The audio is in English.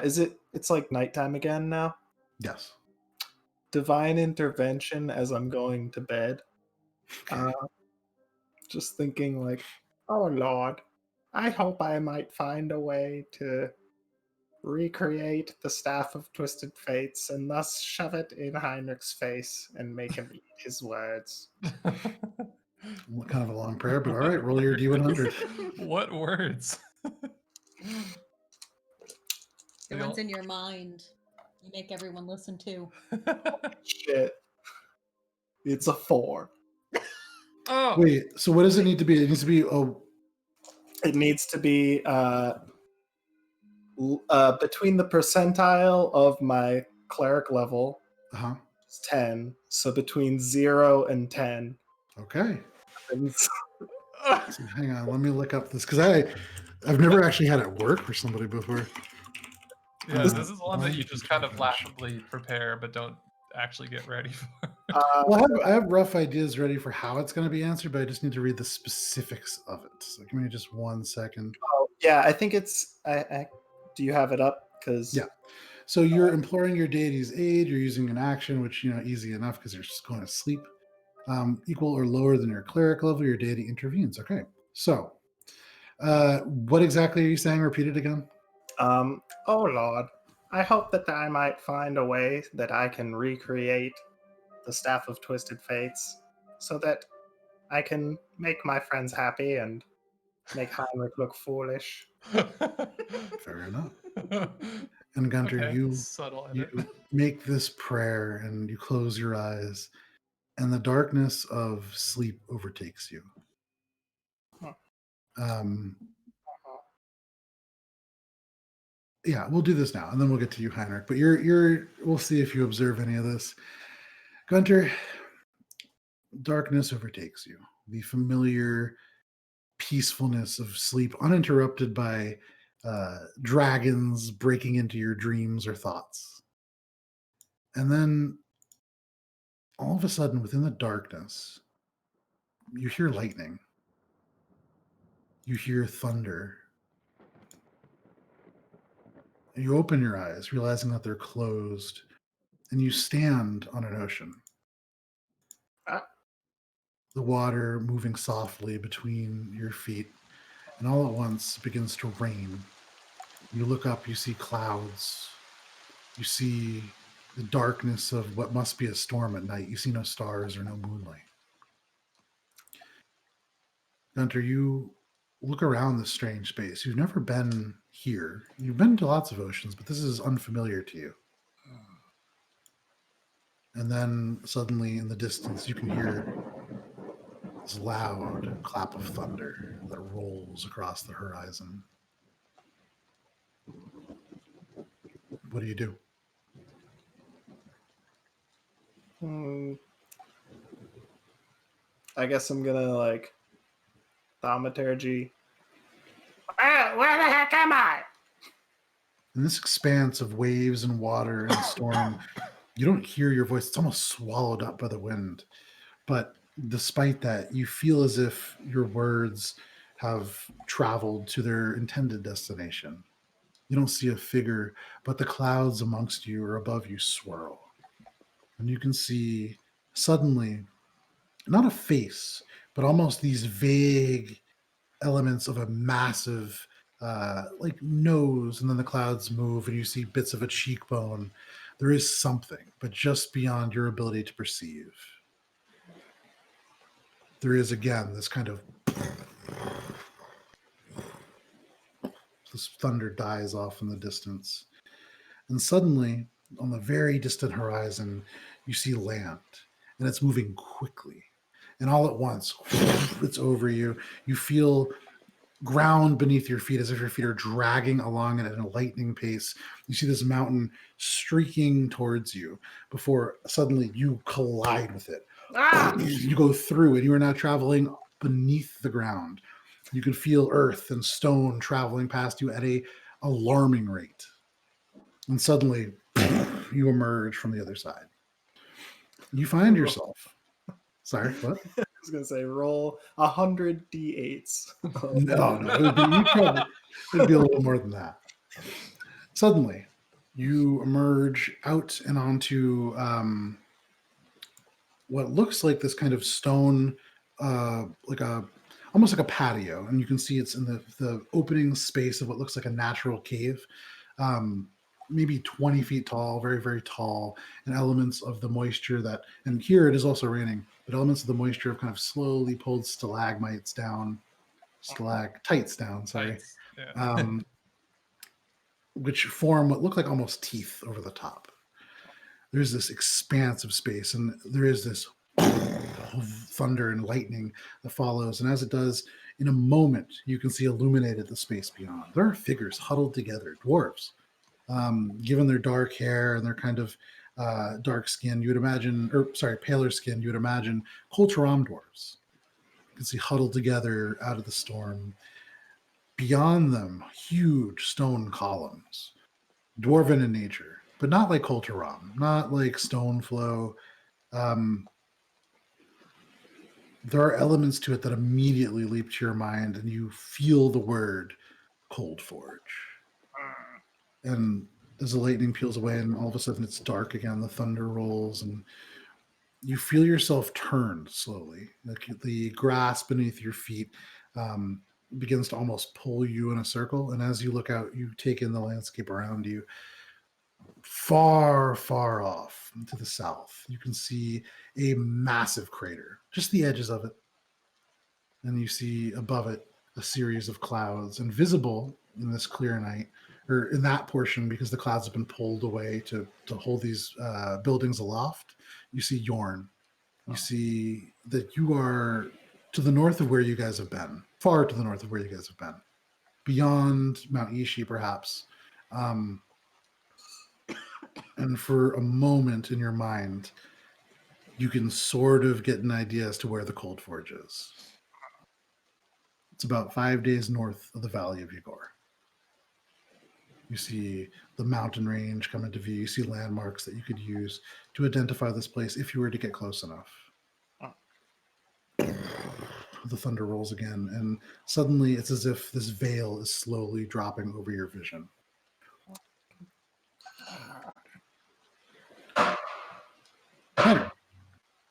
It's like nighttime again now? Yes. Divine intervention as I'm going to bed. Okay. Uh, just thinking like, "Oh lord, I hope I might find a way to recreate the Staff of Twisted Fates and thus shove it in Heinrich's face and make him eat his words." Kind of a long prayer, but all right, roll your D100. What words? The ones in your mind. You make everyone listen to. Shit. It's a 4. Oh, Wait, so what does it need to be? It needs to be It needs to be between the percentile of my cleric level, uh-huh. it's 10, so between 0 and 10. Okay. And So hang on, let me look up this because I've never actually had it work for somebody before. yeah, this is one that you just kind of laughably prepare, but don't actually get ready for. Well, I have rough ideas ready for how it's going to be answered, but I just need to read the specifics of it. So give me just 1 second. yeah, I think it's. Do you have it up? Because Yeah. So you're imploring your deity's aid. You're using an action, which easy enough because you're just going to sleep. Equal or lower than your cleric level, your deity intervenes. Okay. So, what exactly are you saying? Repeat it again. Oh lord, I hope that I might find a way that I can recreate the Staff of Twisted Fates so that I can make my friends happy and make Heinrich look foolish. Fair enough. And Gunter, Okay, you subtle edit. make this prayer and you close your eyes, and the darkness of sleep overtakes you. Yeah, we'll do this now, and then we'll get to you, Heinrich. But we'll see if you observe any of this. Gunter, darkness overtakes you. The familiar peacefulness of sleep, uninterrupted by dragons breaking into your dreams or thoughts. And then, all of a sudden, within the darkness, you hear lightning. You hear thunder. And you open your eyes, realizing that they're closed, and you stand on an ocean. The water moving softly between your feet, and all at once begins to rain. You look up, you see clouds. You see the darkness of what must be a storm at night. You see no stars or no moonlight. Gunter, you look around this strange space. You've never been here. You've been to lots of oceans, but this is unfamiliar to you. And then suddenly in the distance, you can hear this loud clap of thunder that rolls across the horizon. What do you do? I guess I'm gonna thaumaturgy. Where the heck am I? In this expanse of waves and water and storm, you don't hear your voice. It's almost swallowed up by the wind. But despite that, you feel as if your words have traveled to their intended destination. You don't see a figure, but the clouds amongst you or above you swirl. And you can see suddenly, not a face, but almost these vague elements of a massive nose, and then the clouds move and you see bits of a cheekbone. There is something, but just beyond your ability to perceive. There is again this kind of this thunder dies off in the distance. And suddenly, on the very distant horizon, you see land, and it's moving quickly. And all at once, it's over you. You feel ground beneath your feet as if your feet are dragging along at a lightning pace. You see this mountain streaking towards you before suddenly you collide with it. You go through and you are now traveling beneath the ground. You can feel earth and stone traveling past you at a alarming rate. And suddenly you emerge from the other side. You find yourself. Sorry, what? I was gonna say roll 100 d8s. No, it'd be a little more than that. Suddenly, You emerge out and onto what looks like this kind of stone, like a almost like a patio, and you can see it's in the opening space of what looks like a natural cave, um, maybe 20 feet tall, very very tall, and elements of the moisture that, and here it is also raining, but elements of the moisture have kind of slowly pulled stalactites down, sorry, Tights. Yeah. um, which form what look like almost teeth over the top. There's this expanse of space, and there is this thunder and lightning that follows. And as it does, in a moment, you can see illuminated the space beyond. There are figures huddled together, dwarves. Given their dark hair and their kind of dark skin, you would imagine, or sorry, paler skin, you would imagine Kulturam dwarves. You can see huddled together out of the storm. Beyond them, huge stone columns, dwarven in nature, but not like Kulturam, not like Stoneflow. Um, there are elements to it that immediately leap to your mind, and you feel the word Cold Forge. And as the lightning peels away, and all of a sudden it's dark again, the thunder rolls, and you feel yourself turned slowly. Like the grass beneath your feet begins to almost pull you in a circle. And as you look out, you take in the landscape around you. Far, far off to the south, you can see a massive crater, just the edges of it. And you see above it a series of clouds, and visible in this clear night, or in that portion, because the clouds have been pulled away to hold these buildings aloft, you see Yorn. You see that you are to the north of where you guys have been, far to the north of where you guys have been, beyond Mount Ishi, perhaps. And for a moment in your mind, you can sort of get an idea as to where the Cold Forge is. It's about 5 days north of the Valley of Yagor. You see the mountain range come into view. You see landmarks that you could use to identify this place if you were to get close enough. The thunder rolls again, and suddenly it's as if this veil is slowly dropping over your vision.